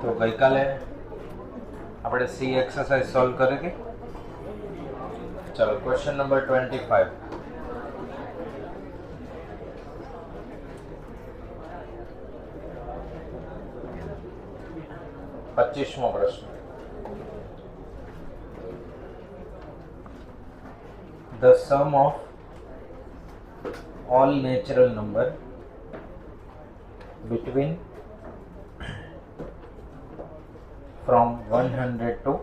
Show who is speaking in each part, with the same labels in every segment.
Speaker 1: તો ગઈકાલે આપણે સી એક્સરસાઇઝ સોલ્વ કરી હતી. ચલો ક્વેશ્ચન નંબર 25. પચીસમો પ્રશ્ન. The sum of all natural number between from 100 to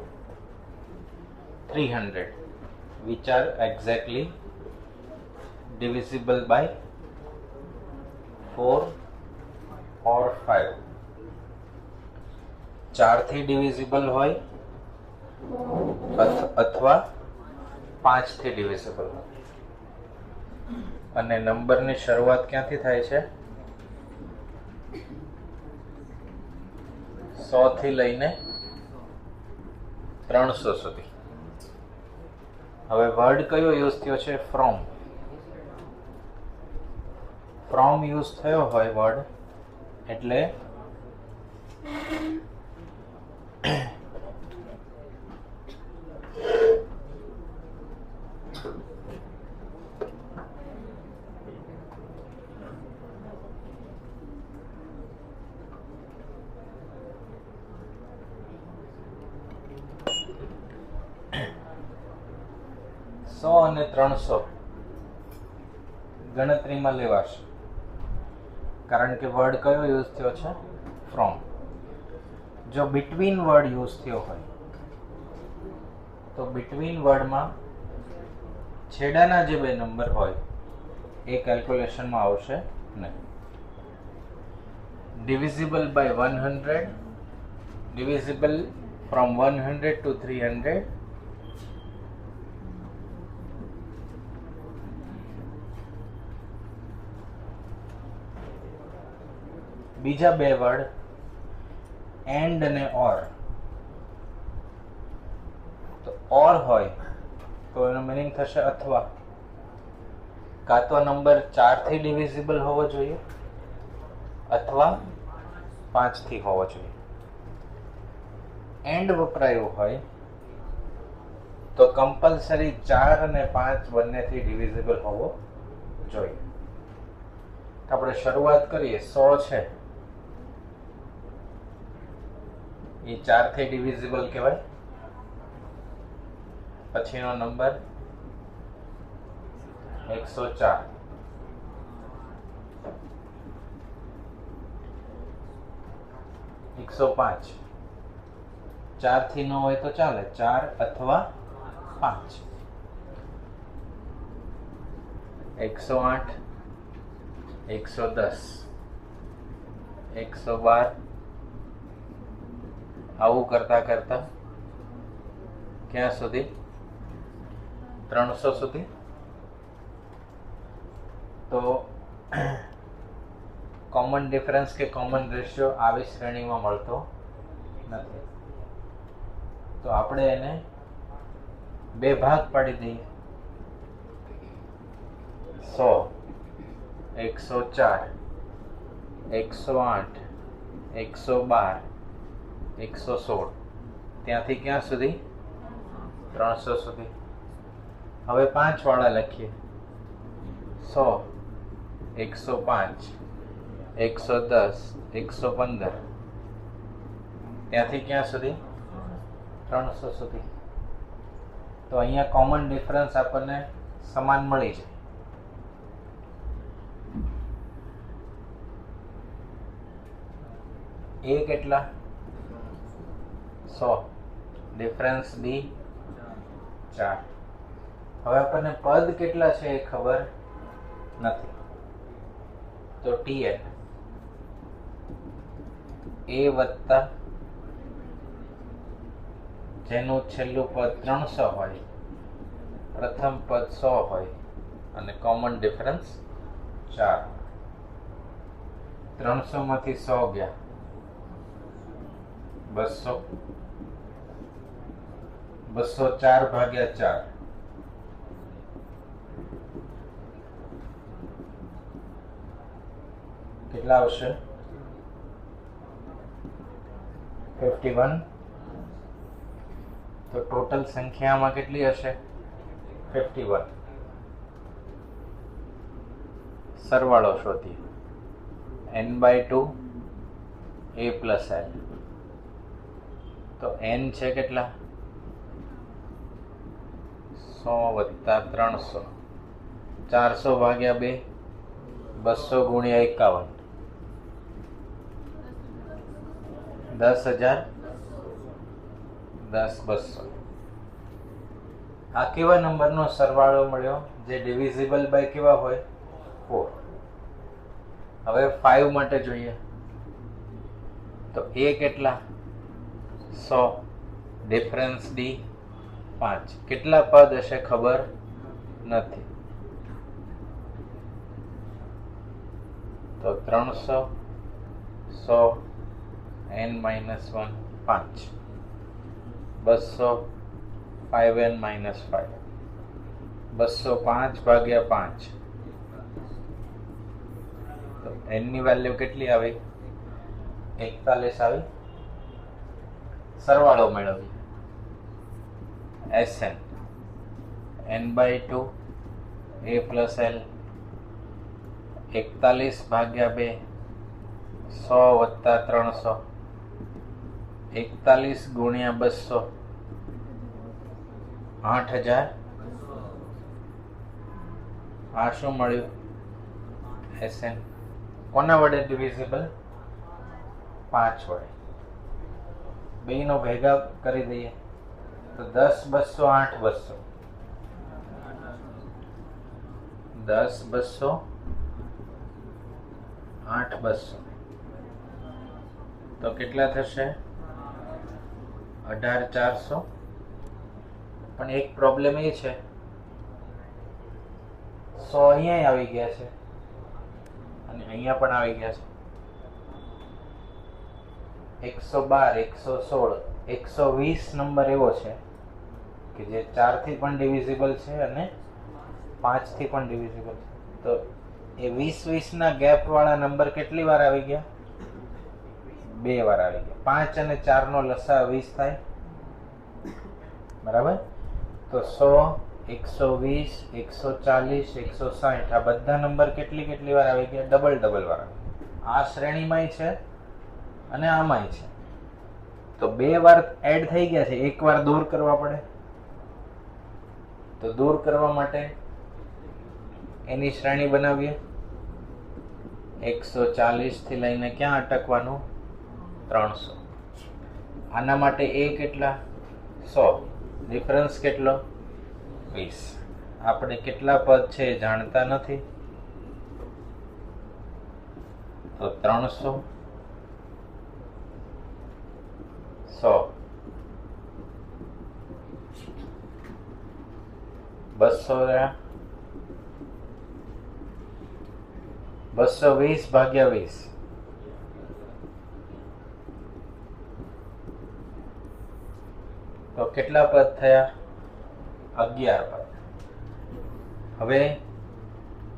Speaker 1: 300 which are exactly divisible by 4 or 5. 4 થી ડિવિઝિબલ હોય અથવા 5 થી ડિવિઝિબલ હોય. અને નંબરની શરૂઆત ક્યાંથી થાય છે? 100 થી લઈને 300 સુધી. હવે વર્ડ કયો યુઝ થયો છે? ફ્રોમ. ફ્રોમ યુઝ થયો હોય વર્ડ એટલે સો અને 300 ગણતરીમાં લેવાશે, કારણ કે વર્ડ કયો યુઝ થયો છે? ફ્રોમ. જો બિટવીન વર્ડ યુઝ થયો હોય તો બિટવીન વર્ડમાં છેડાના જે બે નંબર હોય એ કેલ્ક્યુલેશનમાં આવશે નહીં. Divisible by 100, divisible from 100 to 300, બીજા બે વર્ડ એન્ડ અને ઓર. તો ઓર હોય તો એનો મિનિંગ થશે અથવા. કાં તો નંબર 4 થી ડિવિઝિબલ હોવો જોઈએ અથવા 5 થી હોવો જોઈએ. એન્ડ વપરાયું હોય તો કમ્પલસરી 4 અને 5 બંનેથી ડિવિઝિબલ હોવો જોઈએ. આપણે શરૂઆત કરીએ. 100 છે એ 4 થી ડિવિઝિબલ કહેવાય. પછીનો નંબર 104, 105. 4 થી ન હોય તો ચાલે, 4 અથવા 5. 108, 110, 112. આવું કરતા કરતા ક્યાં સુધી? 300 સુધી. તો કોમન ડિફરન્સ કે કોમન રેશિયો આવી શ્રેણીમાં મળતો નથી. તો આપણે એને બે ભાગ પાડી દઈએ. 100, 104, 108, 112, 116. ત્યાંથી ક્યાં સુધી? 300 સુધી. હવે 5 વાળા લખીએ. 100, 105, 110, 115. ત્યાંથી ક્યાં સુધી? 300 સુધી. તો અહીંયા કોમન ડિફરન્સ આપણને સમાન મળી જાય. એ કેટલા? 100. ડિફરન્સ બી 4. હવે આપણને પદ કેટલા છે એ ખબર નથી. તો TN એ વત્તા જેનું છેલ્લું પદ 300 હોય પ્રથમ પદ 100 હોય અને કોમન ડિફરન્સ 4, 300 માંથી 100 ગયા 200, 204 ભાગ્યા 4 કેટલા આવશે? 51. તો ટોટલ સંખ્યામાં કેટલી હશે? 51. સરવાળો શોધીએ. n/2 a plus l. તો n છે કેટલા? 100 વત્તા 300. 400 ભાગ્યા 2, 200 ગુણ્યા 51, 10,000, 10, 200. આ કેવા નંબરનો સરવાળો મળ્યો જે ડિવિઝિબલ બાય કેવા હોય? 4. હવે 5 માટે જોઈએ. તો a કેટલા? 100. Difference d 5. કેટલા પદ હશે ખબર નથી. તો 300, 100, n-1, 5, 200, 5n-5, 205 ભાગ્યા 5. તો n ની વેલ્યુ કેટલી આવી? 41 આવી. સરવાળો મેળવીએ. Sn n/2 a plus l. 41 ભાગ્યા 2, 100 વત્તા 300, 41 ગુણ્યા 200, 8,000. આ શું મળ્યું? Sn. કોના વડે ડિવિઝિબલ? 5 વડે. બેયનો ભેગા કરી દઈએ તો 10, 200, 8, 200. 10, 200, 8, 200. તો કેટલા થશે? 18,400. પણ એક પ્રોબ્લેમ એ છે, 100 અહીંયા આવી ગયા છે અને અહીંયા પણ આવી ગયા છે. 112, 116, 120 નંબર એવો છે કે જે 4 થી પણ ડિવિઝિબલ છે અને 5 થી પણ ડિવિઝિબલ છે. તો એ 20-20 ના ગેપ વાળા નંબર કેટલી વાર આવી ગયા? 2 વાર આવી ગયા. 5 અને 4 નો લસા 20 થાય. બરાબર? તો 100, 120, 140, 160 આ બધા નંબર કેટલી વાર આવી ગયા? ડબલ વાર. આ શ્રેણીમાંય છે અને આમાંય છે. તો 2 વાર એડ થઈ ગયા છે, 1 વાર દૂર કરવા પડે. તો દૂર કરવા માટે એની શ્રેણી બનાવીએ. 140 થી લઈને ક્યાં અટકવાનું? 300. આના માટે a કેટલા? 100. ડિફરન્સ કેટલો? 20. આપણે કેટલા પદ છે એ જાણતા નથી. તો 300, 100, 200, 220 ભાગ્યા 20. તો કેટલા પદ થયા? 11 પદ. હવે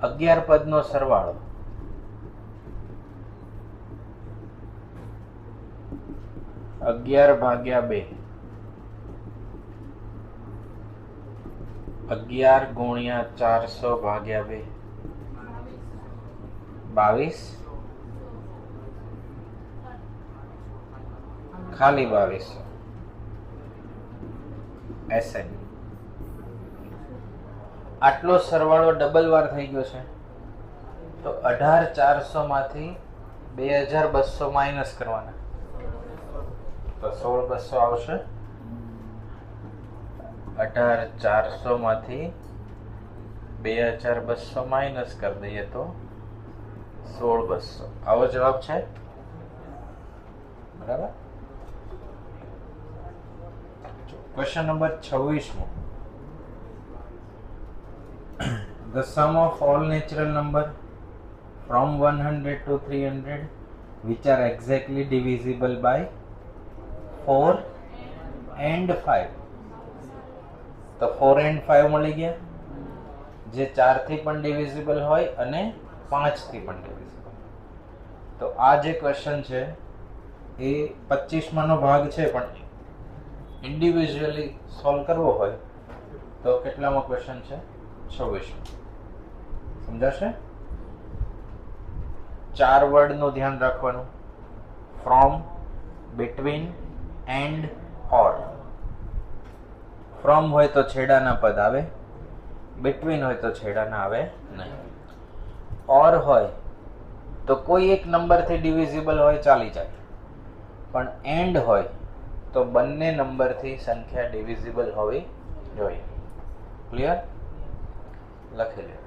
Speaker 1: 11 પદનો સરવાળો. 11 ભાગ્યા 2. 11 ગુણ્યા 400 ભાગ્યા 2. 22. ખાલી 2200. Sn. આટલો સરવાળો ડબલ વાર થઈ ગયો છે. તો 18,400 માંથી 2,200 માઇનસ કરવાના. તો 16,200 આવશે. 18,400 માંથી 2,200 માઇનસ કરી દઈએ તો 16,200. આવો જવાબ છે. બરાબર. Question number 26. The sum of all natural number from 100 to 300 which are exactly divisible by 4 and 5. તો 4 and 5 મળી ગયા, જે 4 થી પણ ડિવિઝિબલ હોય અને 5 થી પણ ડિવિઝિબલ. તો આ જે ક્વેશ્ચન છે એ 25માનો ભાગ છે, પણ ઇન્ડિવિજ્યુઅલી સોલ્વ કરવો હોય તો કેટલામો ક્વેશ્ચન છે? 26. સમજાશે? 4 વર્ડનું ધ્યાન રાખવાનું: from, between, and, or. From હોય તો છેડાના પદ આવે, બિટવીન હોય તો છેડાના આવે નહીં, ઓર હોય તો કોઈ એક નંબરથી ડિવિઝિબલ હોય ચાલી જાય, પણ એન્ડ હોય તો બંને નંબરથી સંખ્યા ડિવિઝિબલ હોવી જોઈએ. ક્લિયર? લખી લો.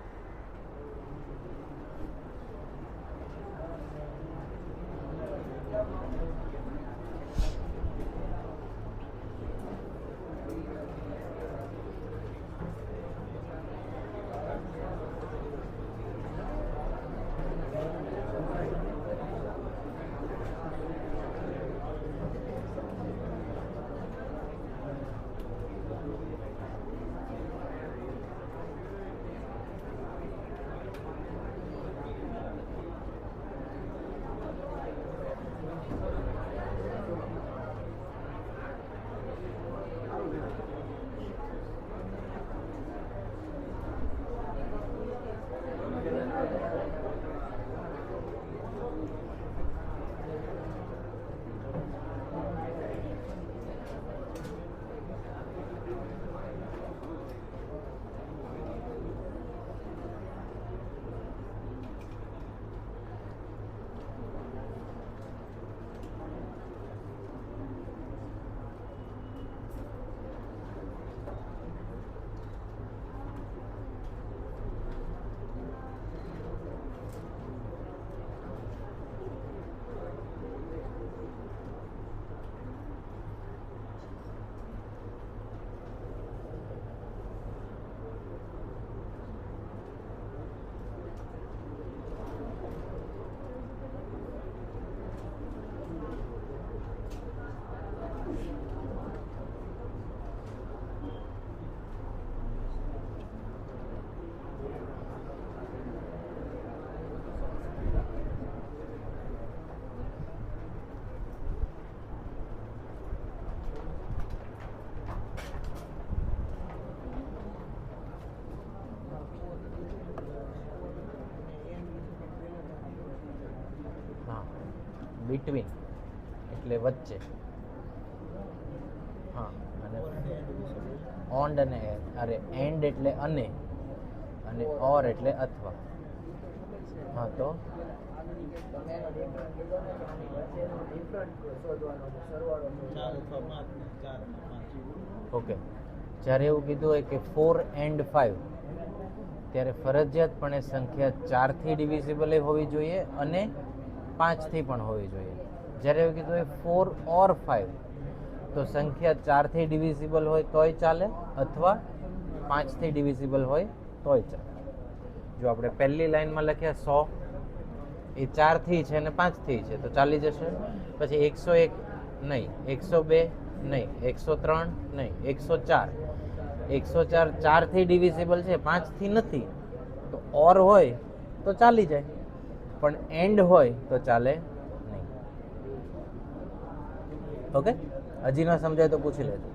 Speaker 1: બિટવીન એટલે વચ્ચે, હા, અને ઓન્ડ અને એન્ડ એટલે અને ઓર એટલે અથવા. હા, તો ઓકે. જ્યારે એવું કીધું હોય કે 4 and 5, ત્યારે ફરજિયાતપણે સંખ્યા 4 થી ડિવિઝિબલ હોવી જોઈએ અને 5 થી પણ હોવી જોઈએ. જ્યારે એવું કીધું હોય 4 or 5, તો સંખ્યા 4 થી ડિવિઝિબલ હોય તોય ચાલે અથવા 5 થી ડિવિઝિબલ હોય તોય ચાલે. જો આપણે પહેલી લાઈનમાં લખ્યા 100, એ 4 થી છે અને 5 થી છે તો ચાલી જશે. પછી 101 નહીં, 102 નહીં, 103 નહીં, 104. 104 4 થી ડિવિઝિબલ છે, 5 થી નથી, તો ઓર હોય તો ચાલી જાય, પણ એન્ડ હોય તો ચાલે નહીં. ઓકે? હજી ન સમજાય તો પૂછી લેજો.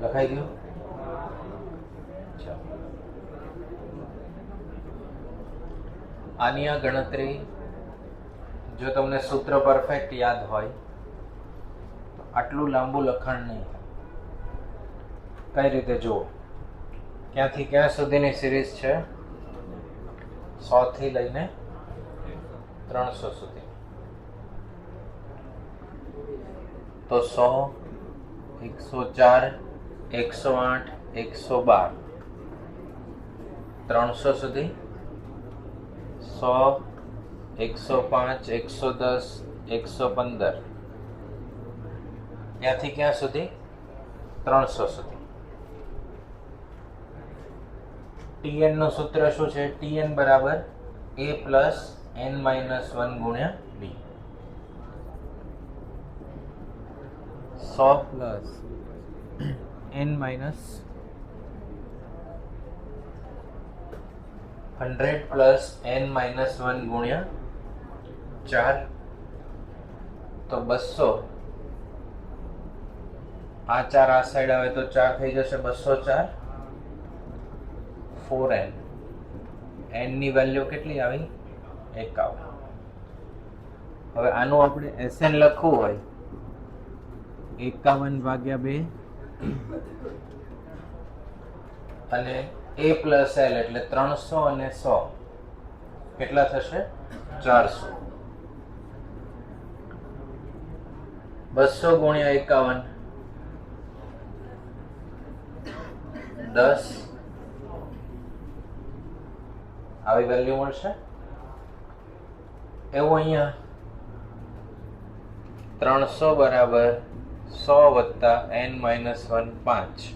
Speaker 1: લખાઈ ગયું? આની આ ગણતરી જો તમને સૂત્ર પરફેક્ટ યાદ હોય તો આટલું લાંબુ લખાણ નહીં થાય. કઈ રીતે જુઓ, ક્યાંથી ક્યાં સુધીની સિરીઝ છે? 100 થી લઈને 300 સુધી. તો 100, 104, 108, 112, 300 સુધી 100, 105, 110, 115, ત્યાંથી ક્યાં સુધી? 300 સુધી. Tn નું સૂત્ર શું છે? Tn બરાબર a પ્લસ n માઇનસ 1 ગુણ્યા b. 100 plus n minus 100 plus n minus 1 ગુણ્યા 4, તો 200. આ 4 આ સાઈડ આવે તો 4 થઈ જશે, 204, 4n. n ની વેલ્યુ કેટલી આવી? 51. હવે આનું આપણે Sn લખવું હોય 51 ભાગ્યા 2 અને a પ્લસ l એટલે 300 અને 100 કેટલા થશે? 400. 200 ગુણ્યા 51 10, આવી વેલ્યુ મળશે. એવું અહીંયા 300 બરાબર 100 વત્તા n માઇનસ 1 5,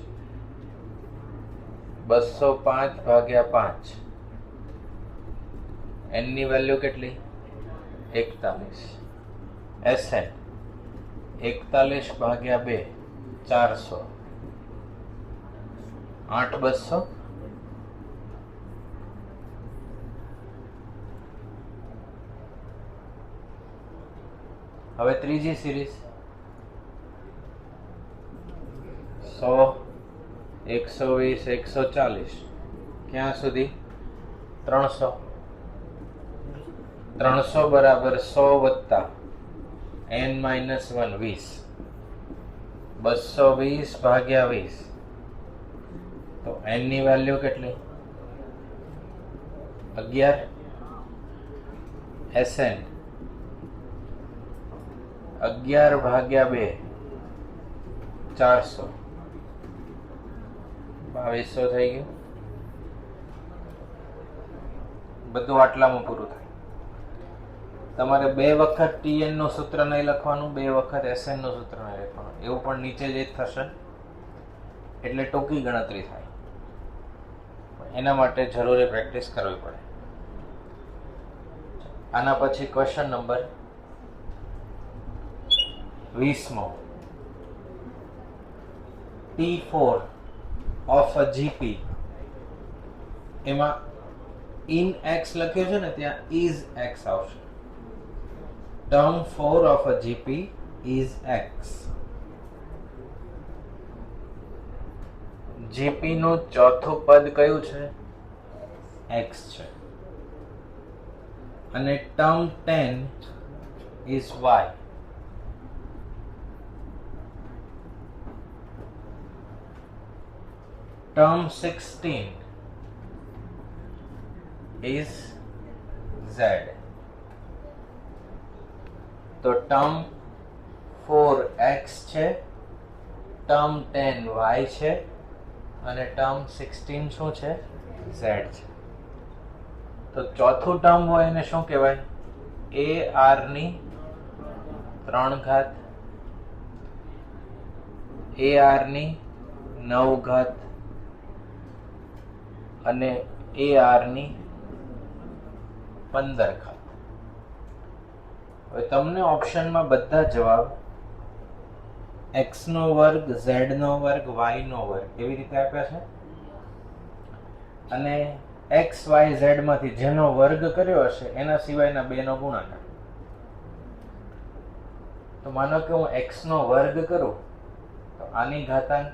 Speaker 1: 205 ભાગ્યા 5, n ની વેલ્યુ કેટલી? 41. Sn 41 ભાગ્યા 2 400, 8200. હવે ત્રીજી સિરીઝ 100, 120, 140, ક્યાં સુધી? 300. 300 બરાબર 100 વત્તા n માઇનસ 1 20, 220 ભાગ્યા 20, તો n ની વેલ્યુ કેટલી? 11. Sn 11 ભાગ્યા 2 400, 2200 થઈ ગયું. બધું આટલામાં પૂરું થાય. તમારે 2 વખત Tn નું સૂત્ર નહીં લખવાનું, 2 વખત Sn નું સૂત્ર નહીં લખવાનું. એવું પણ નીચે જ થશે એટલે ટૂંકી ગણતરી થાય. એના માટે જરૂરી પ્રેક્ટિસ કરવી પડે. આના પછી ક્વેશ્ચન નંબર 20મો. T4 of a GP, એમાં in x લખ્યું છે ને, ત્યાં is x આવશે. Term 4 of a GP is x. GP નું ચોથું પદ કયું છે? x છે. અને term 10 is y. Term 16 is z. તો term 4 x છે, term 10 y છે અને term 16 શું છે? z છે. તો ચોથું ટર્મ હોય એને શું કહેવાય? ar ની 3 ઘાત, ar ની 9 ઘાત અને ar ની 15 ઘાત. હવે તમને ઓપ્શનમાં બધા જવાબ x નો વર્ગ, z નો વર્ગ, y નો વર્ગ એવી રીતે આપ્યા છે. અને x, y, z માંથી જેનો વર્ગ કર્યો હશે એના સિવાયના 2 નો ગુણાકાર. તો માનો કે હું x નો વર્ગ કરું તો આની ઘાતાંક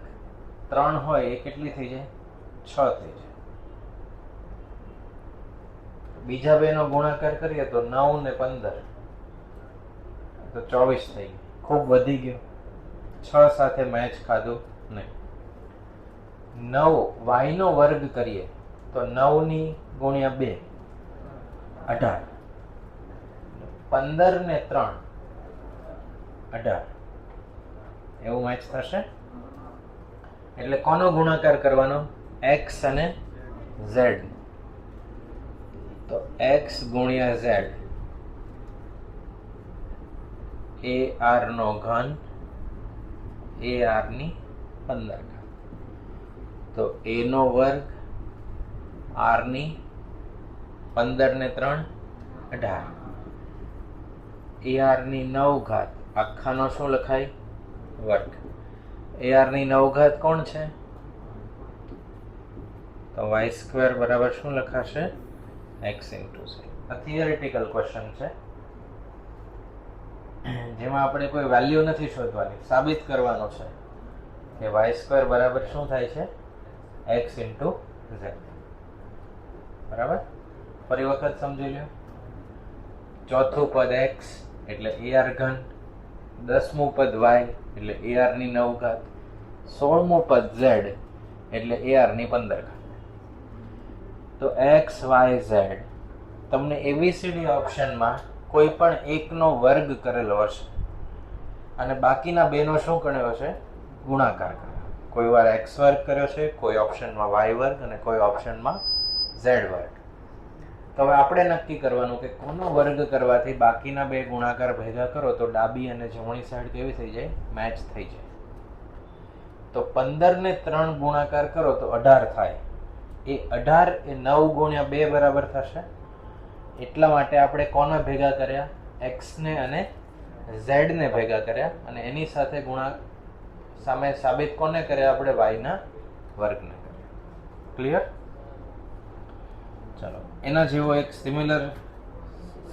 Speaker 1: 3 હોય એ કેટલી થઈ જાય? 6 થઈ જાય. બીજા બેનો ગુણાકાર કરીએ તો 9 ને 15 તો 24 થઈ ગયું. ખૂબ વધી ગયું. 6 સાથે મેચ ખાધું નહીં. 9 y નો વર્ગ કરીએ તો 9 ની ગુણ્યા 2 18. 15 ને 3 18. એવું મેચ થશે. એટલે કોનો ગુણાકાર કરવાનો? x અને z. તો x ગુણ્યા z ar નો ઘન ar ની 15 તો a નો વર્ગ r ની 15 ને 3 18 ar ની 9 ઘાત આખાનો શું લખાય? વર્ગ. ar ની 9 ઘાત કોણ છે? તો y² બરાબર શું લખાશે? x into z. આ થિયરિટિકલ ક્વેશ્ચન છે જેમાં આપણે કોઈ વેલ્યુ નથી શોધવાની, સાબિત કરવાનો છે કે y² બરાબર શું થાય છે? x into z. બરાબર. ફરી વખત સમજી લો. ચોથું પદ x એટલે ar ઘન, 10મું પદ y એટલે ar ની 9 ઘાત, 16મું પદ z એટલે ar ની 15 ઘાત. તો x y z તમને એબીસીડી ઓપ્શનમાં કોઈ પણ એકનો વર્ગ કરેલો હશે અને બાકીના બેનો શું કર્યો હશે? ગુણાકાર કર્યો. કોઈ વાર x વર્ગ કર્યો છે, કોઈ ઓપ્શનમાં y વર્ગ અને કોઈ ઓપ્શનમાં z વર્ગ. તો હવે આપણે નક્કી કરવાનું કે કોનો વર્ગ કરવાથી બાકીના બે ગુણાકાર ભેગા કરો તો ડાબી અને જમણી સાઈડ કેવી થઈ જાય? મેચ થઈ જાય. તો 15 ને 3 ગુણાકાર કરો તો 18 થાય. એ 18 એ 9 ગુણ્યા 2 બરાબર થશે. એટલા માટે આપણે કોને ભેગા કર્યા? x ને અને z ને ભેગા કર્યા અને એની સાથે સામે સાબિત કોને કર્યા? આપણે y ના વર્ગને કર્યા. ક્લિયર? ચાલો, એના જેવો એક સિમિલર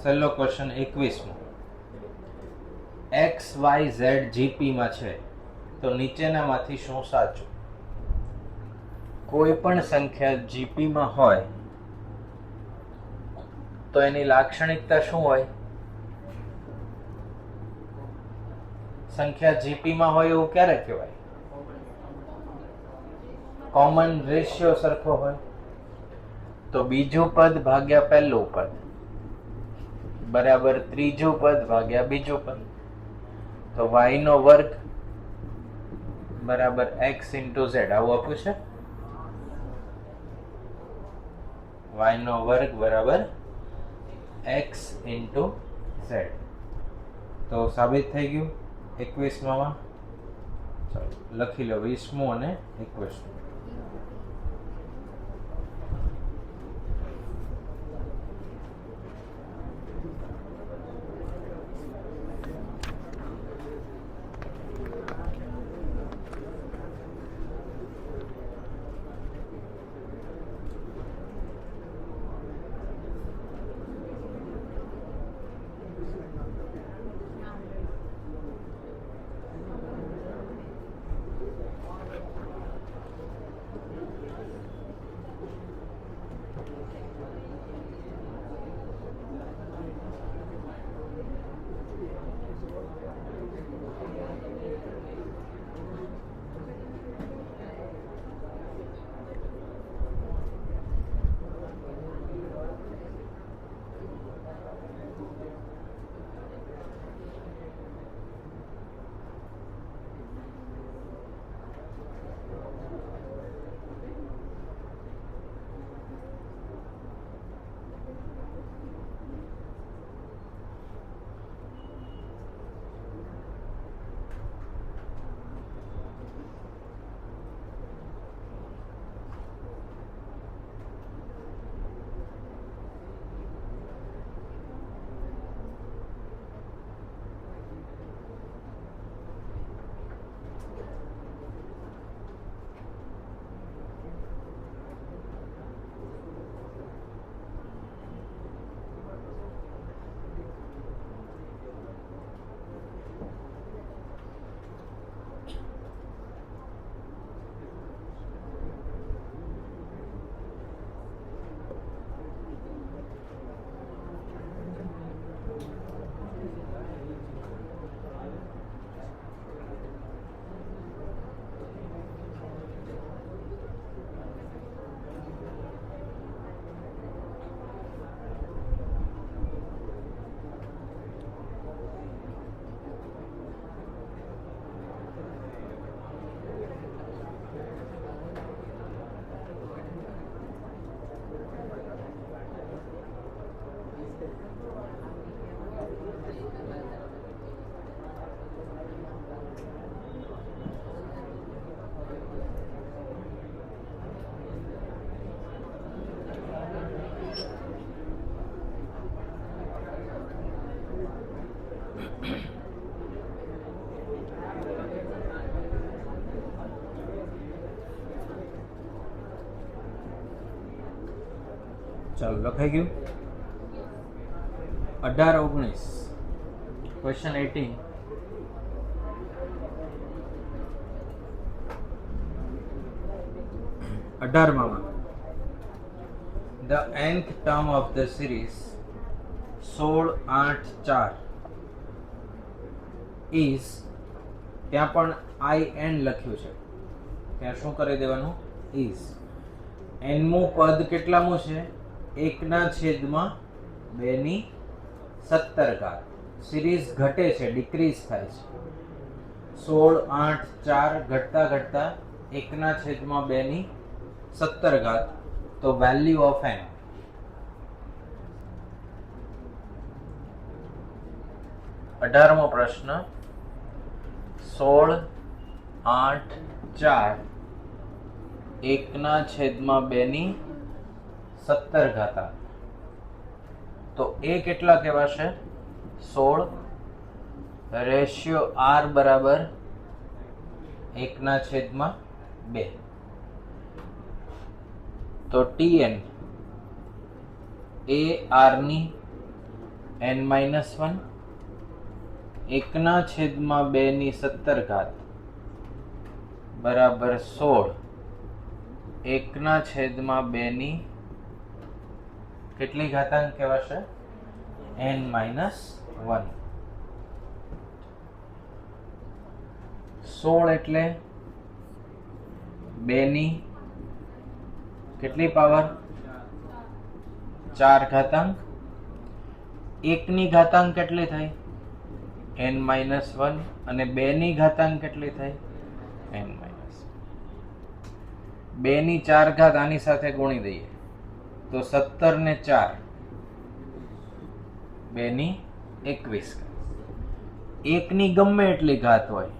Speaker 1: સહેલો question 21મો. x y z gp માં છે તો નીચેનામાંથી શું સાચું? કોઈ પણ સંખ્યા gp માં હોય તો એની લાક્ષણિકતા શું હોય? સંખ્યા gp માં હોય એવું ક્યારે કહેવાય? કોમન રેશિયો સરખો હોય. તો બીજું પદ ભાગ્યા પહેલું પદ બરાબર ત્રીજું પદ ભાગ્યા બીજું પદ. તો y નો વર્ગ બરાબર x into z. આવું આપ્યું છે. y નો વર્ગ બરાબર x into z. તો સાબિત થઈ ગયું 21માં. ચાલો લખી લો 20મું અને 21મું. ચાલો લખાઈ ગયું. 18-19 question 18. The nth term of the series 16, 8, 4 is, ત્યાં પણ in લખ્યું છે, ત્યાં શું કરી દેવાનું? is. nમું પદ કેટલામું છે? 1/2 સિરીઝ ઘટે છે, ડિક્રીઝ થાય છે. 16, 8, 4 ઘટતા ઘટતા 1/2. તો વેલ્યુ ઓફ n. અઢારમો પ્રશ્ન 16, 8, 4 1/2. તો એ કેટલા કહેવાશે? 16. રેશિયો r બરાબર 1/2. તો tn એ r ની n-1 1/2 બરાબર 16. 1/2 કેટલી ઘાતાંક કહેવાશે? n-1. 16 એટલે 2 કેટલી પાવર? 4 ઘાતાંક. 1 ઘાતાંક કેટલી થઈ? n-1. અને 2 ઘાતાંક કેટલી થઈ? n-1. 2 આની સાથે ગુણી દઈએ તો 17 ને 4 21. 1 ગમે એટલી ઘાત હોય,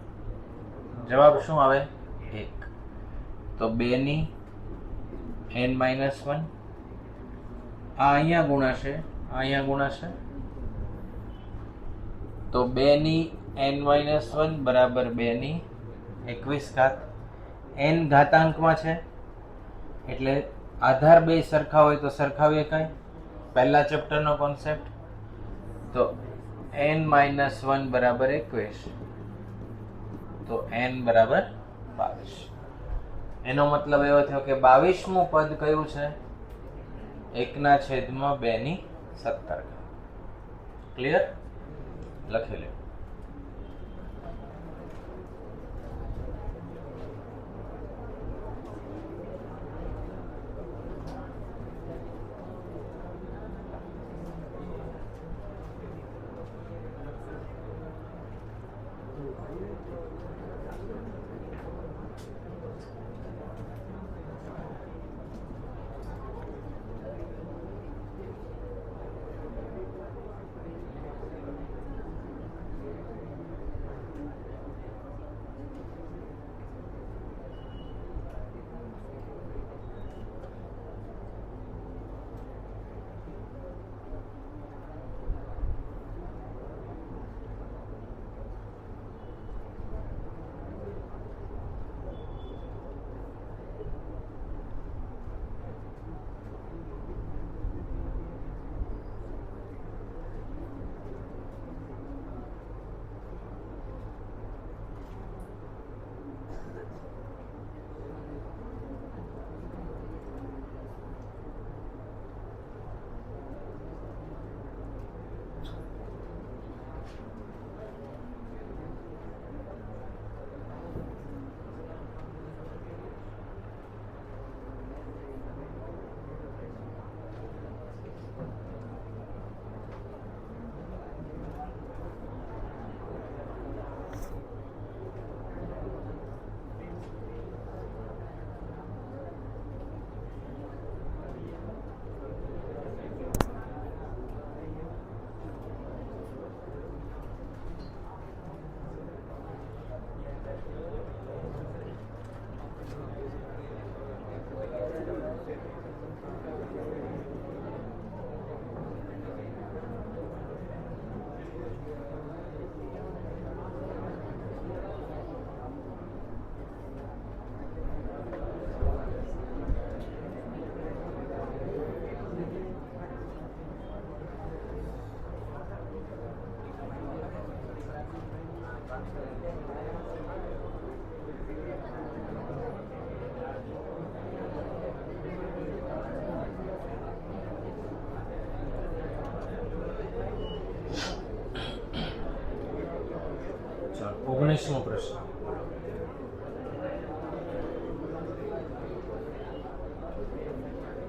Speaker 1: જવાબ શું આવે? 1. તો 2 n-1 આ અહીંયા ગુણાશે, આ અહીંયા ગુણાશે. તો 2 n-1 બરાબર 2 21. n ઘાતાંકમાં છે એટલે આધાર બે સરખા હોય તો સરખાવીએ કઈ? પહેલા ચેપ્ટરનો કોન્સેપ્ટ. તો n-1 બરાબર 21. તો n બરાબર 22. એનો મતલબ એવો થયો કે 22મું પદ કયું છે? 1/2. ક્લિયર? લખી લે.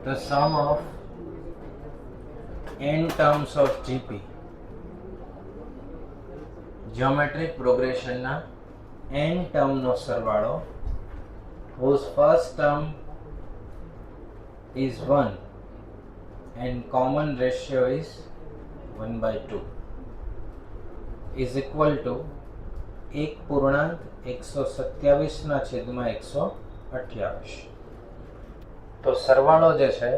Speaker 1: the sum of n terms of GP, geometric progression ના n term નો સરવાળો, whose first term is 1 and common ratio is 1/2 is equal to 1.127 ના છેદમાં 128. તો સરવાળો જે છે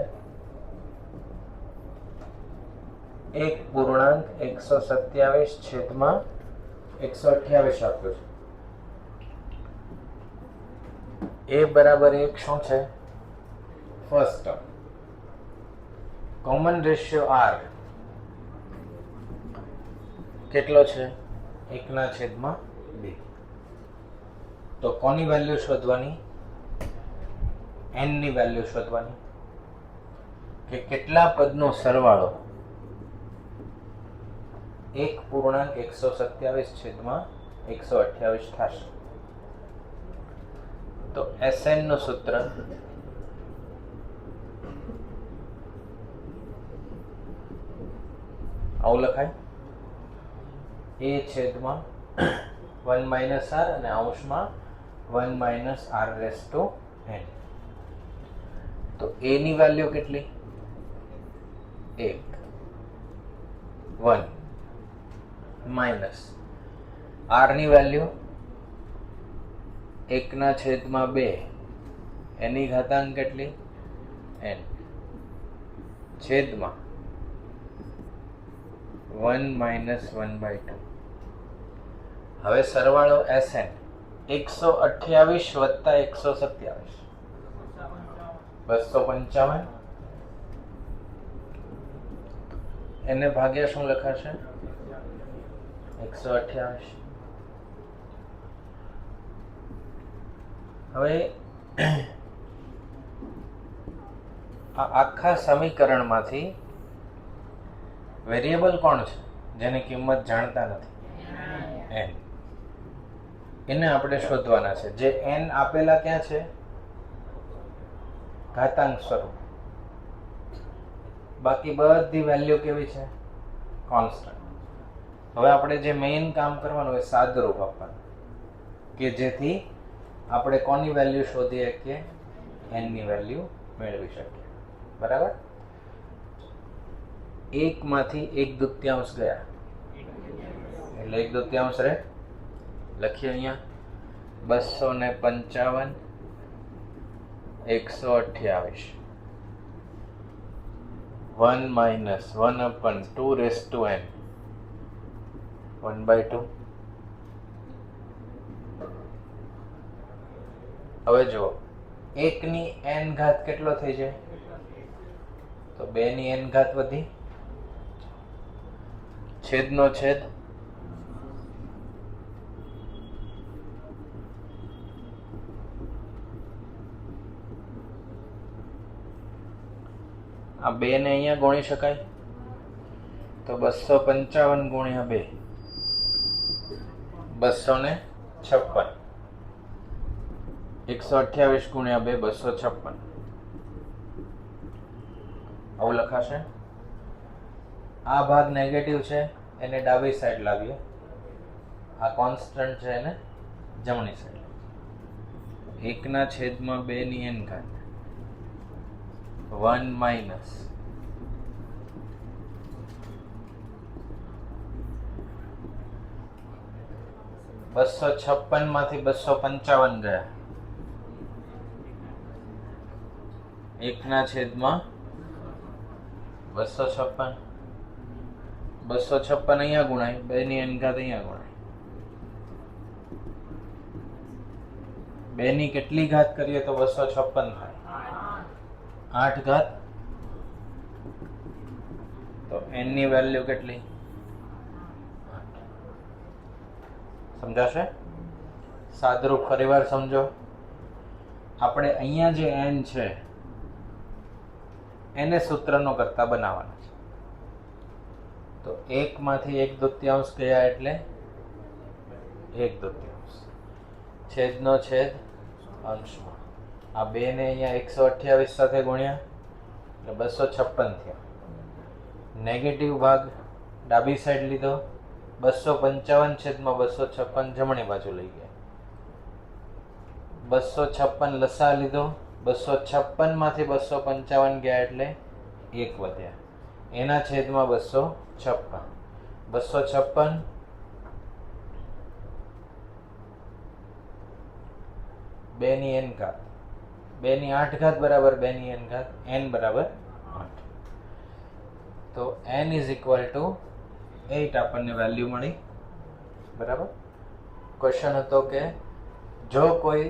Speaker 1: 1.127 છેદમાં 128 આપ્યો છે. એ બરાબર 1 શું છે? First term. Common ratio R કેટલો છે? 1/2. તો કોની વેલ્યુ શોધવાની? n ની વેલ્યુ શોધવાની કે કેટલા પદનો સરવાળો 1.127 છેદમાં 128 થશે. તો Sn નું સૂત્ર આવું લખાય, a છેદમાં 1 - r અને અંશમાં 1 - r⁻n. તો a ની વેલ્યુ કેટલી? 1 માઇનસ r ની વેલ્યુ 1/2, એની ઘાતાંક કેટલી? n છેદમાં 1 - 1/2. હવે સરવાળો Sn 128 વત્તા 127 255. એને ભાગ્યા શું લખાશે? 128. હવે આ આખા સમીકરણમાંથી વેરિયેબલ કોણ છે જેની કિંમત જાણતા નથી? n. એને આપણે શોધવાના છે. જે n આપેલા ક્યાં છે? ઘાતાંક સ્વરૂપ. બાકી બધી વેલ્યુ કેવી છે? કોન્સ્ટન્ટ. હવે આપણે જે મેઇન કામ કરવાનું હોય સાદરૂપ આપવાનું, કે જેથી આપણે કોની વેલ્યુ શોધી શકીએ? n ની વેલ્યુ મેળવી શકીએ. બરાબર? 1 માંથી 1/2 ગયા એટલે 1/2 રહે. લખીએ અહીંયા 255 128 1 - 1/2 1/2. હવે જુઓ 1 ની n ઘાત કેટલો થઈ જાય? તો 2 ની n ઘાત વધી, છેદનો છેદ આ 2 ને અહીંયા ગુણી શકાય. તો 255 ગુણ્યા 2 256. 128 ગુણ્યા 2 256. આવું લખાશે. આ ભાગ નેગેટિવ છે, એને ડાબી સાઈડ લાવીએ. આ કોન્સ્ટન્ટ છે, એને જમણી સાઈડ. 1/2 ની n ઘાત 1 માઇનસ $256 માંથી 255 ગયા. 1/256. 256 અહીંયા ગુણાય, 2 ની n ઘાત અહીંયા ગુણાય. 2 ની કેટલી ઘાત કરીએ તો 256 થાય? 8 ઘાત. તો n ની વેલ્યુ કેટલી? સમજાશે? સાદરૂપ ફરીવાર સમજો. આપણે અહીંયા જે n છે એને સૂત્રનો કરતા બનાવવાના છે. તો 1 માંથી 1/2 ગયા એટલે 1/2. છેદનો છેદ અંશમાં. આ 2 ને અહીંયા 128 સાથે ગુણ્યા એટલે 256 થયા. નેગેટિવ ભાગ ડાબી સાઈડ લીધો, 255/256 જમણી બાજુ લઈ ગયા. 256 લસા લીધો, 256 માંથી 255 ગયા એટલે 1 વધ્યા. એના છેદમાં 256. 256 2 ની n ઘાત, 2 ની 8 ઘાત બરાબર 2 ની n ઘાત, n બરાબર 8. તો n ઇઝ ઇક્વલ ટુ 8 આપણને વેલ્યુ મળી. બરાબર. ક્વેશ્ચન હતો કે જો કોઈ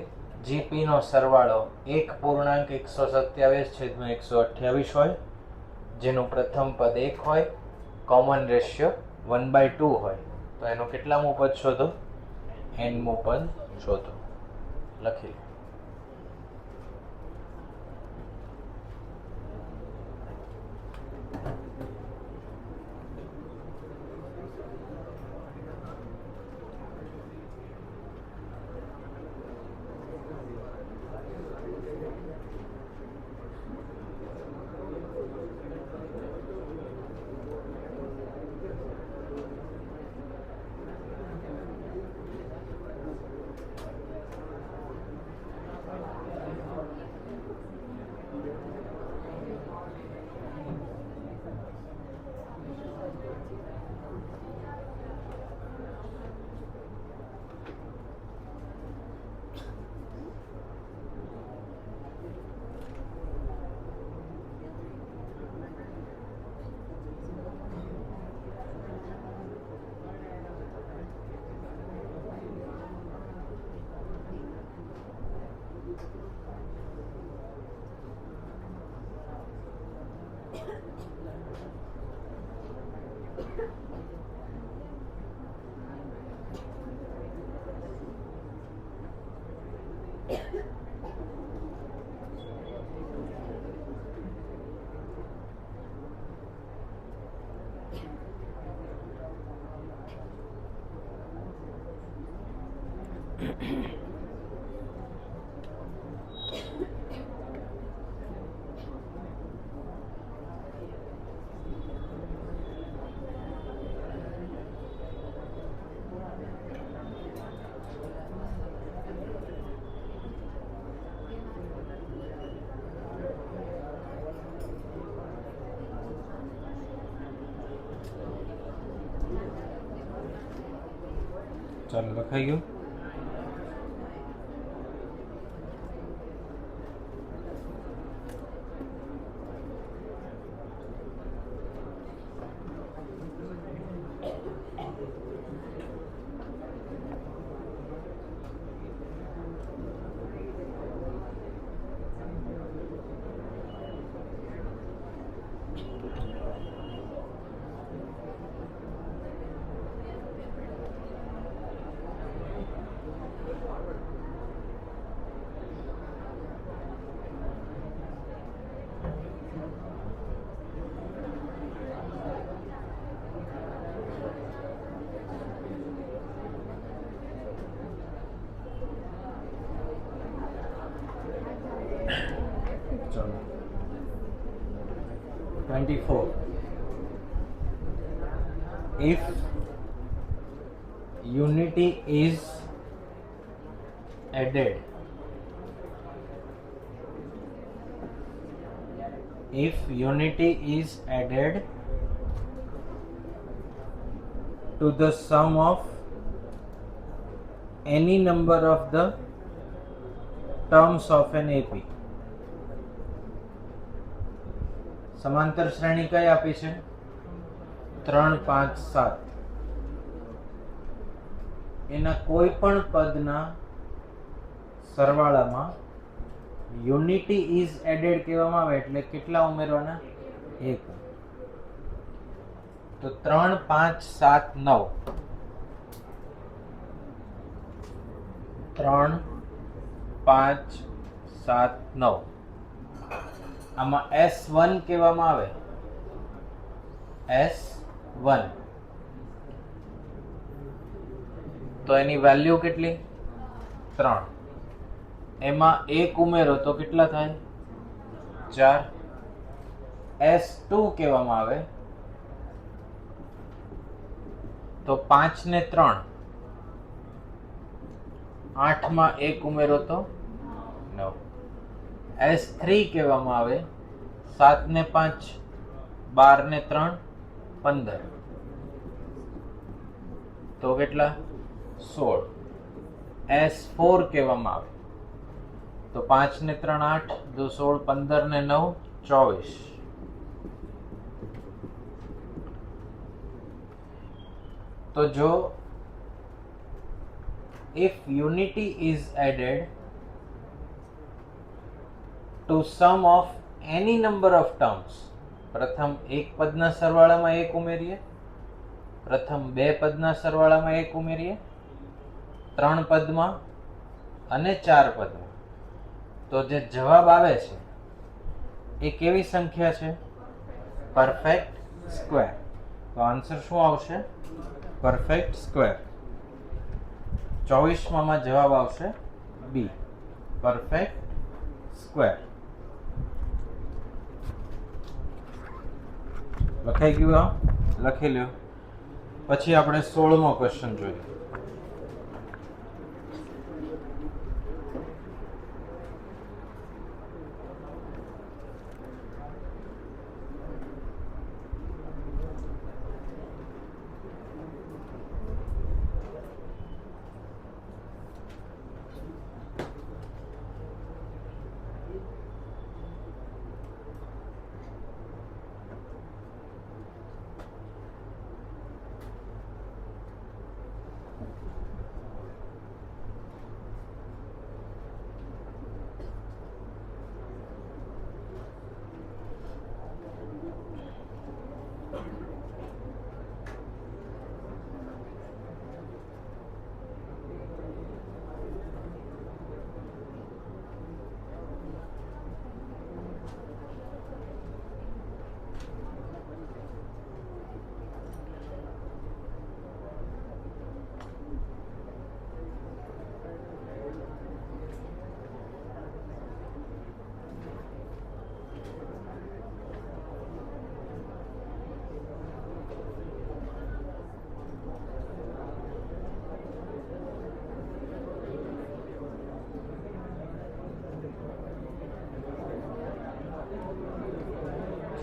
Speaker 1: જીપી નો સરવાળો 1.127/128 હોય, જેનું પ્રથમ પદ 1 હોય, કોમન રેશિયો 1/2 હોય, તો એનો કેટલામું પદ શોધો? nમું પદ શોધો. લખી લો. ચાલો, લખાઈ ગયું. ચાલો, 24. If unity is added, to the sum of any number of the terms of an AP. સમાંતર શ્રેણી કઈ આપી છે? 3, 5, 7. એના કોઈ પણ પદના સરવાળામાં યુનિટી ઇઝ એડેડ કહેવામાં આવે એટલે કેટલા ઉમેરવાના? 1. તો 3, 5, 7, 9. 3, 5, 7, 9. આમાં S1 કહેવામાં આવે. S1 તો એની વેલ્યુ કેટલી? 3. એમાં 1 ઉમેરો તો કેટલા થાય? 4. S2 કહેવામાં આવે તો 5 ને 3 8 માં 1 ઉમેરો તો 9. S3 કહેવામાં આવે 7 ને 5 12 ને 3 15 તો કેટલા 16. S4 કહેવામાં આવે તો 5 ને 3 8 2 16 15 ને 9 24. તો જો if unity is added to sum of any number of terms, પ્રથમ એક પદના સરવાળામાં એક ઉમેરીએ, પ્રથમ બે પદના સરવાળામાં એક ઉમેરીએ, 3 પદમાં અને 4 પદમાં, તો જે જવાબ આવે છે એ કેવી સંખ્યા છે? Perfect square. તો આન્સર શું આવશે? Perfect square. 24 માં જવાબ આવશે બી, પરફેક્ટ સ્ક્વેર. લખાઈ ગયું? લખી લ્યો. પછી આપણે 16મો ક્વેશ્ચન જોઈએ.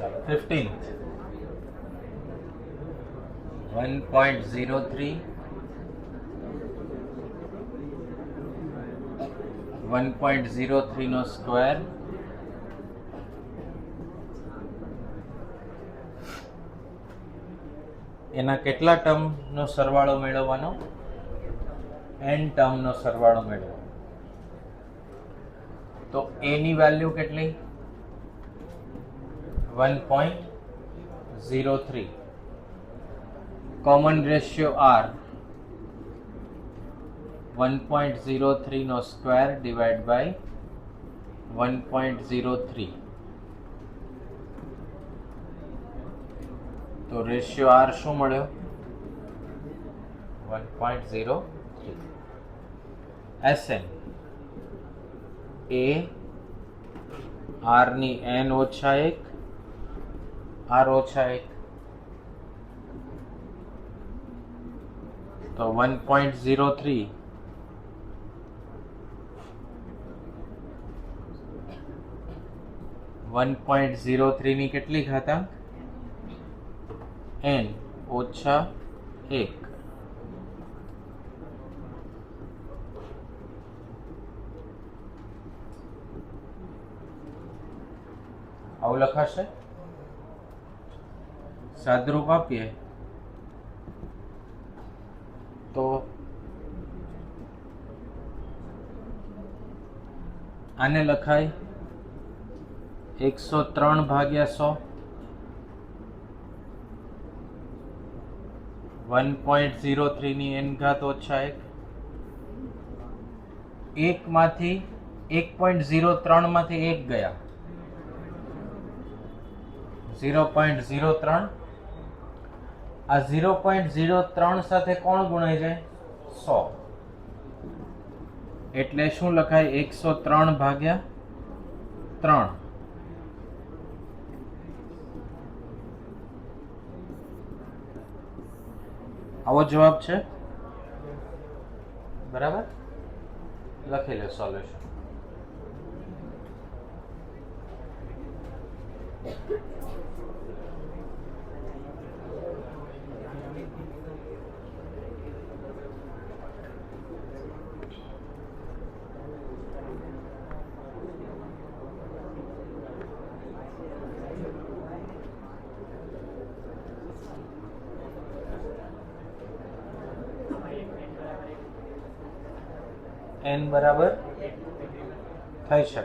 Speaker 1: ચાલો 15th 1.03 1.03 નો સ્ક્વેર એના કેટલા ટર્મ નો સરવાળો મેળવવાનો? n ટર્મ નો સરવાળો મેળવવાનો. તો a ની વેલ્યુ કેટલી? 1.03. કોમન રેશિયો r 1.03 નો સ્ક્વેર ડિવાઈડ બાય 1.03. તો રેશિયો r શું મળ્યો? 1.03. Sn a r ની n ઓછા 1 r ઓછા 1 તો 1.03 1.03 ની કેટલી ઘાતાંક? n ઓછા 1. આવું લખાશે. સાદરૂપ આપીએ તો આને લખાય 103 ભાગ્યા 100 1.03 ની n ઘાત ઓછા 1 માંથી 1.03 માંથી 1 ગયા 0.03. આ 0.03 સાથે કોણ ગુણાઈ જાય? 100. એટલે શું લખાય? 103 ભાગ્યા 3. આવો જવાબ છે, બરાબર. લખી લો સોલ્યુશન. n બરાબર થઈ શકે.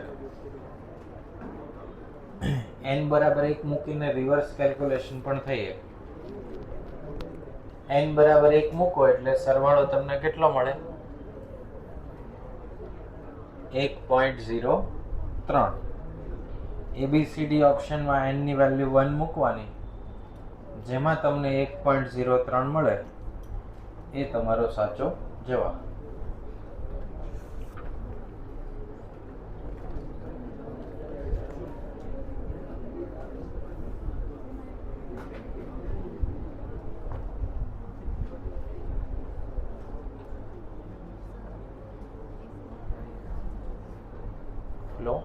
Speaker 1: n બરાબર 1 મૂકીને રિવર્સ કેલ્ક્યુલેશન પણ થઈ શકે. n બરાબર 1 મૂકો એટલે સરવાળો તમને કેટલો મળે? 1.03. ABCD ઓપ્શનમાં n ની વેલ્યુ 1 મૂકવાની, જેમાં તમને 1.03 મળે એ તમારો સાચો જવાબ. લો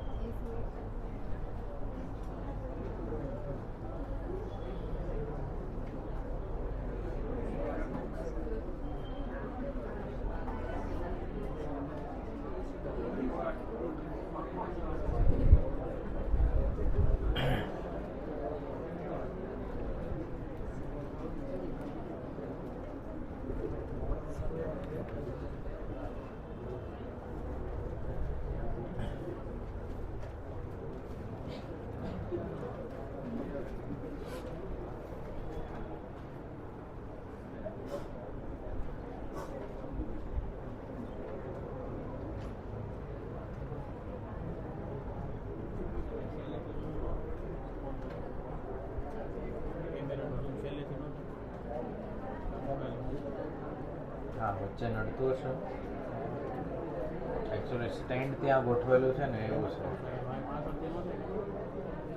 Speaker 1: હા, વચ્ચે નડતું હશે. એકચ્યુઅલી સ્ટેન્ડ ત્યાં ગોઠવેલું છે ને, એવું છે.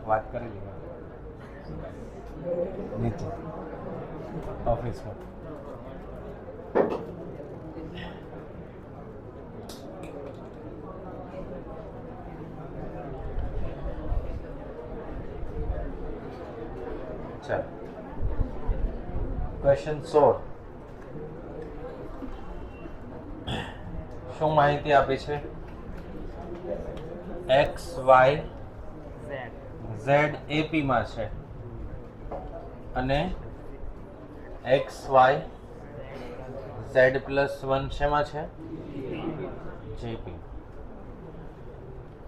Speaker 1: વાત કરેલી નીચે ઓફિસમાં. ચાલો, ક્વેશ્ચન 16. શું માહિતી આપી છે? x y z AP માં છે અને x y z પ્લસ 1 શેમાં છે? JP.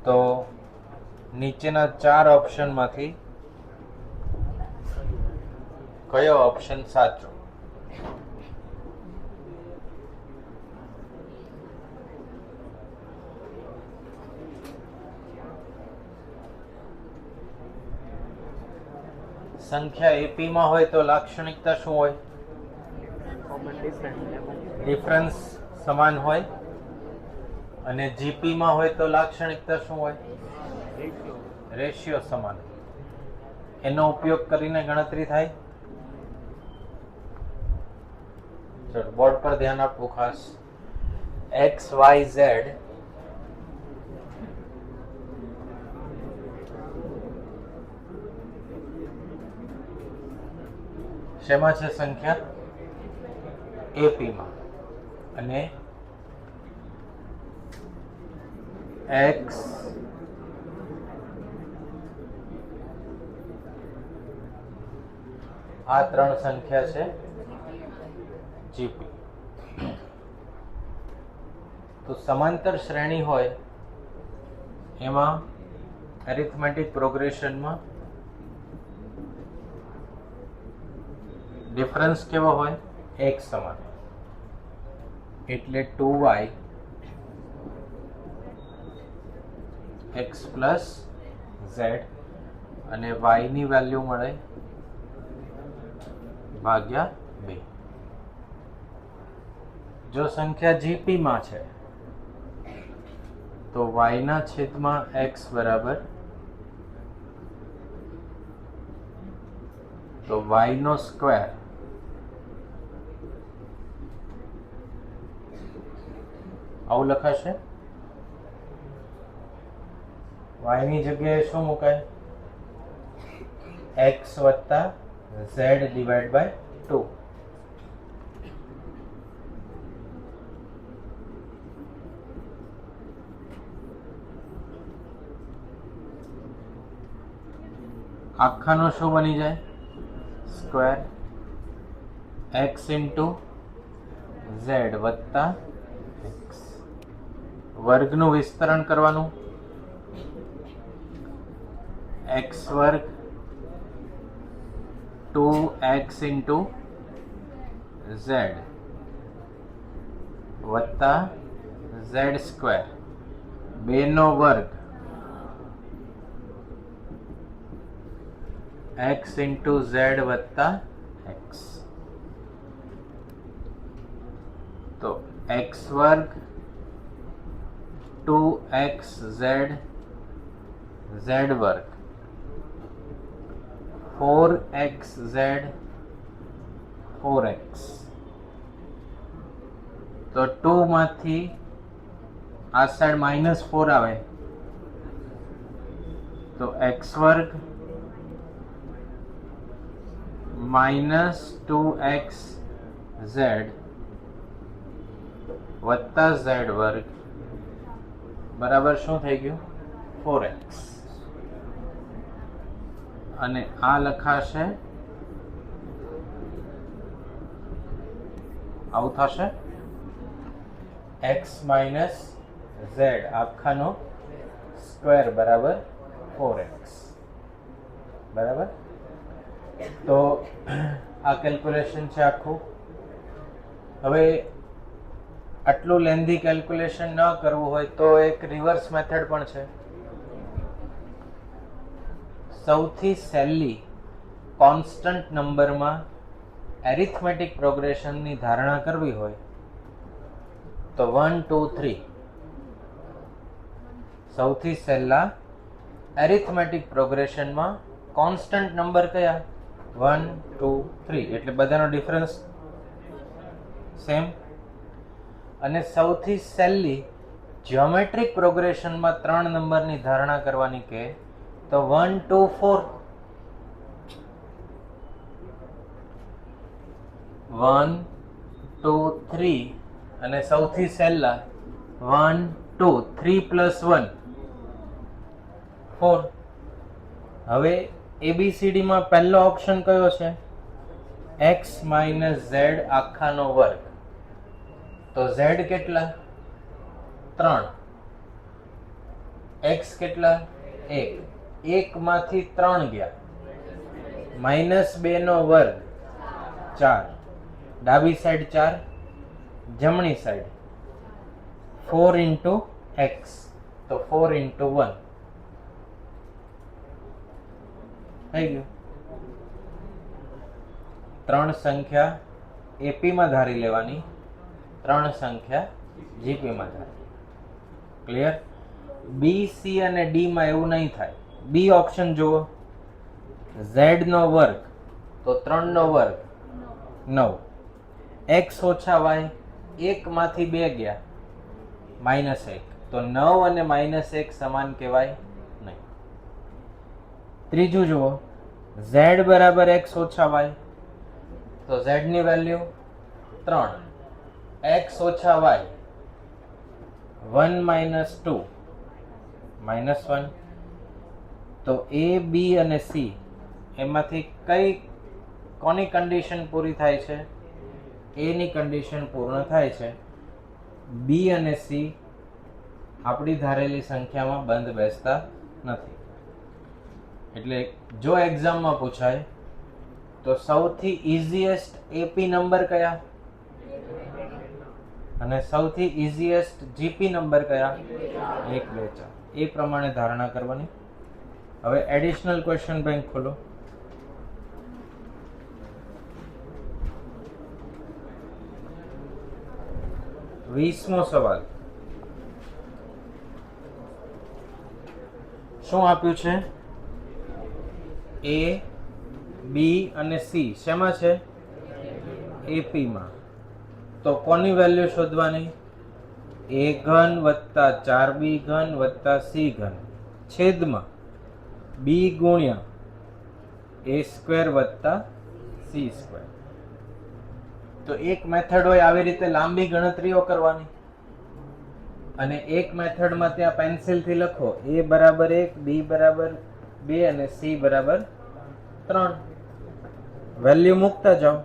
Speaker 1: તો નીચેના 4 ઓપ્શનમાંથી કયો ઓપ્શન સાચો? સંખ્યા AP માં હોય તો લાક્ષણિકતા શું હોય? ડિફરન્સ સમાન હોય. અને GP માં હોય તો લાક્ષણિકતા શું હોય? રેશિયો સમાન. એનો ઉપયોગ કરીને ગણતરી થાય. ચલો, બોર્ડ પર ધ્યાન આપવું ખાસ. x y z શેમાં છે સંખ્યા? AP માં. અને x આ 3 સંખ્યા છે GP. તો સમાંતર શ્રેણી હોય એમાં એરિથમેટિક પ્રોગ્રેશનમાં ડિફરન્સ કેવો હોય? એક સમાન. એટલે 2y x પ્લસ z અને y ની વેલ્યુ મળે ભાગ્યા 2. જો સંખ્યા GP માં છે તો y ના છેદમાં x બરાબર, તો y નો સ્ક્વેર આવું લખાશે. y ની જગ્યાએ શું મુકાય? x વત્તા z ડિવાઈડ બાય 2. આખાનો શું બની જાય? સ્ક્વેર x ઇન્ટુ z વત્તા x. વર્ગનું વિસ્તરણ કરવાનું. x વર્ગ 2x ઇન્ટુ z વત્તા z સ્ક્વેર. બેનો વર્ગ x ઇન્ટુ z વત્તા x. તો x વર્ગ 2xz z વર્ગ 4xz 4x. તો 2 માંથી આ સાઈડ -4 આવે તો x વર્ગ -2xz વત્તા z વર્ગ બરાબર શું થઈ ગયું? 4x. અને આ લખાશે આવું થશે x માઇનસ z આખાનો સ્ક્વેર બરાબર 4x. બરાબર. તો આ કેલ્ક્યુલેશન છે આખું. હવે આટલું લેન્ધી કેલ્ક્યુલેશન ન કરવું હોય તો એક રિવર્સ મેથડ પણ છે. સૌથી સહેલી કોન્સ્ટન્ટ નંબરમાં એરિથમેટિક પ્રોગ્રેશનની ધારણા કરવી હોય તો 1 2 3. સૌથી સહેલા એરિથમેટિક પ્રોગ્રેશનમાં કોન્સ્ટન્ટ નંબર કયા? 1 2 3. એટલે બધાનો ડિફરન્સ સેમ. અને સૌથી સહેલી જ્યોમેટ્રિક પ્રોગ્રેશનમાં 3 નંબરની ધારણા કરવાની કે તો 1 2 4. 1 2 3. અને સૌથી સહેલા 1 2 3 + 1 4. હવે ABCD માં પહેલો ઓપ્શન કયો છે? x - z આખાનો વર્ગ. તો z કેટલા? 3. x કેટલા? 1. 1 માંથી 3 ગયા. -2 નો વર્ગ 4. ડાબી સાઈડ 4, જમણી સાઈડ 4 ઇન્ટુ x. તો 4 ઇન્ટુ 1 થઈ ગયું. 3 સંખ્યા AP માં ધારી લેવાની, 3 સંખ્યા GP માં ધારી. ક્લિયર? B, C અને D માં એવું નહીં થાય. B ઓપ્શન જુઓ. z નો વર્ગ તો 3 નો વર્ગ 9. x ઓછા y 1 માંથી 2 ગયા -1. તો 9 અને -1 સમાન કહેવાય નહીં. ત્રીજું જુઓ. z બરાબર x ઓછા y. તો z ની વેલ્યુ 3. x ઓછા y 1 - 2 -1. તો A, B અને C એમાંથી કોની કન્ડિશન પૂરી થાય છે? A ની કન્ડિશન પૂર્ણ થાય છે. B અને C આપણી ધારેલી સંખ્યામાં બંધ બેસતા નથી. એટલે જો એક્ઝામમાં પૂછાય તો સૌથી ઇઝીએસ્ટ AP નંબર કયા અને સૌથી ઇઝીએસ્ટ GP નંબર કયા? 1 2 4. એ પ્રમાણે ધારણા કરવાની. હવે એડિશનલ ક્વેશ્ચન બેંક ખોલો. વીસમો સવાલ. શું આપ્યું છે? A, B અને C શેમાં છે? AP માં. તો કોની વેલ્યુ શોધવાની? a ઘન વત્તા 4b ઘન વત્તા c ઘન છેદમાં b ગુણ્યા a સ્ક્વેર વત્તા c સ્ક્વેર. તો એક મેથડ હોય આવી રીતે લાંબી ગણતરીઓ કરવાની, અને એક મેથડમાં ત્યાં પેન્સિલથી લખો a બરાબર 1, b બરાબર 2 અને c બરાબર 3. વેલ્યુ મૂકતા જાઓ.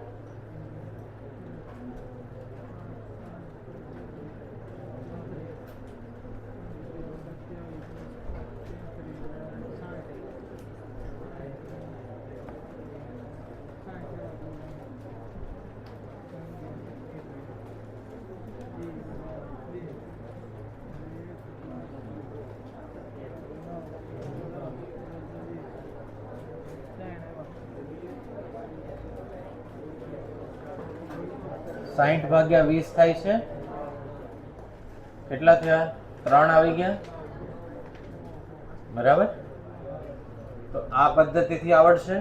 Speaker 1: સાઈઠ ભાગ્યા 20 થાય છે. કેટલા થયા? 3 આવી ગયા. બરાબર. તો આ પદ્ધતિથી આવડશે.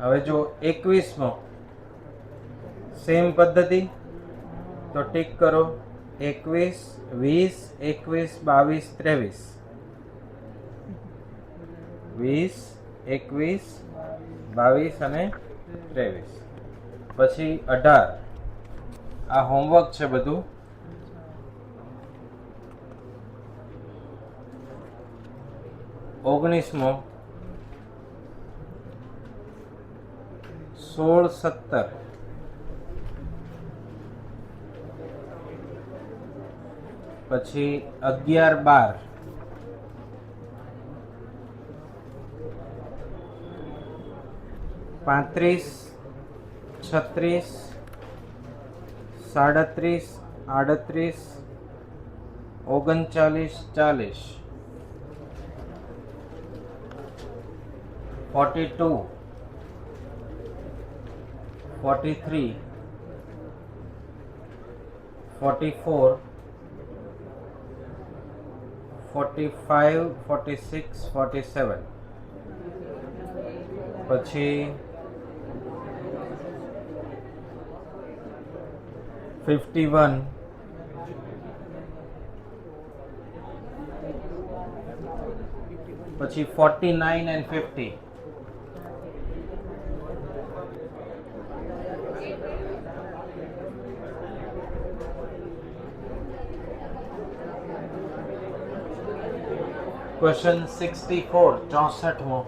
Speaker 1: હવે જો 21મો સેમ પદ્ધતિ, તો ટીક કરો. 21, 20, 21, 22, 23. 20, 21, 22 અને 23. પછી 18. આ હોમવર્ક છે બધું. ઓગણીસમો 16, 17. પછી 11, 12. 35, 36, 37, 38, 39, 40. 42, 43, 44, 45, 46, 47. પછી 51, પછી 49 and 50. ક્વેશ્ચન 64, 64મો.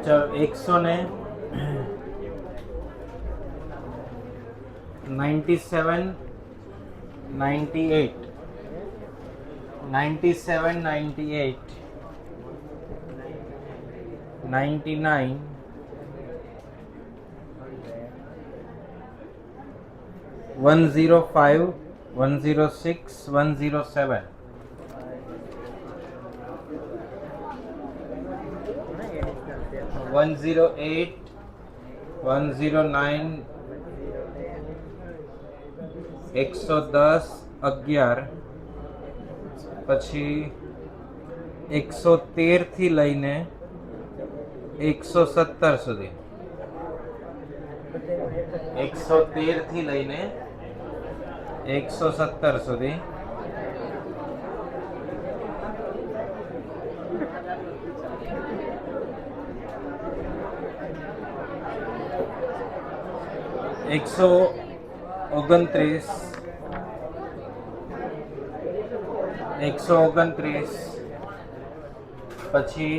Speaker 1: ચલો 197, 98, 97, 98, 99, 105, 106, 107. 108, 109, 110, 11. પછી 113 થી લઈને 117 સુધી. 113 થી લઈને 117 સુધી. એકસો 29, 129. પછી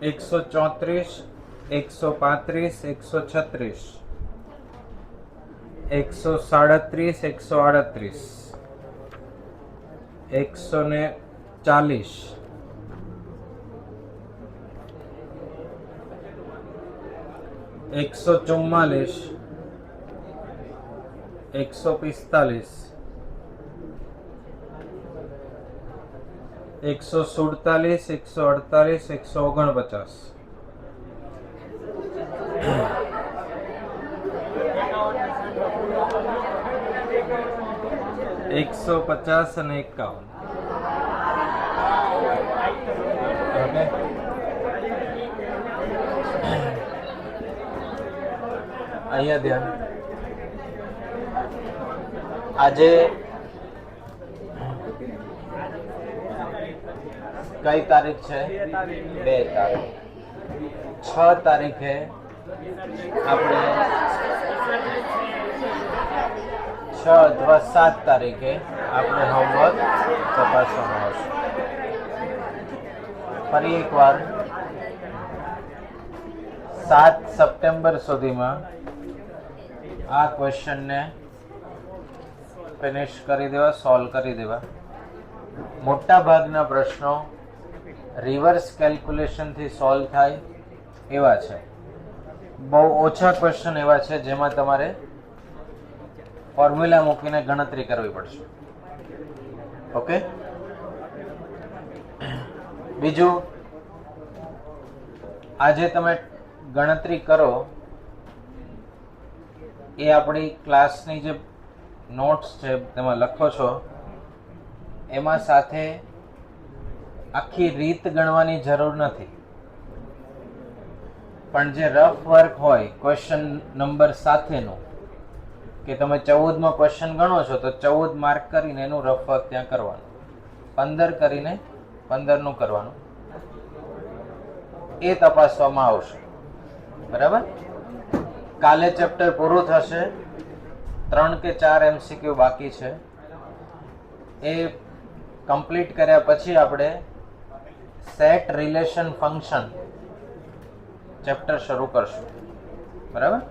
Speaker 1: 134, 135, 136, 137, 138, 140, 144, 145 147 148 149 150 અને 51. ઓકે, અહીંયા ધ્યાન. આજે કઈ તારીખ છે? 2 તારીખ. 6 તારીખે આપણે 6 અથવા 7 તારીખે આપણે હોમવર્ક તપાસવાનું આવશે. ફરી એકવાર 7 સપ્ટેમ્બર સુધીમાં આ ક્વેશ્ચનને ફિનિશ કરી દેવા, સોલ્વ કરી દેવા. મોટા ભાગના પ્રશ્નો રિવર્સ કેલ્ક્યુલેશનથી સોલ્વ થાય એવા છે. બહુ ઓછા ક્વેશ્ચન એવા છે જેમાં તમારે ફોર્મ્યુલા મૂકીને ગણતરી કરવી પડશે. ઓકે, બીજું, આજે તમે ગણતરી કરો એ આપણી ક્લાસની જે નોટ્સ છે તેમાં લખો છો, એમાં સાથે આખી રીત ગણવાની જરૂર નથી, પણ જે રફ વર્ક હોય ક્વેશ્ચન નંબર સાથેનું, કે તમે 14માં ક્વેશ્ચન ગણો છો તો 14 માર્ક કરીને એનું રફ વર્ક ત્યાં કરવાનું, 15 કરીને 15નું કરવાનું, એ તપાસવામાં આવશે. બરાબર? કાલે ચેપ્ટર પૂરું થશે. 3 કે 4 MCQ બાકી છે. એ કમ્પ્લીટ કર્યા પછી આપણે સેટ રિલેશન ફંક્શન ચેપ્ટર શરૂ કરશું. બરાબર?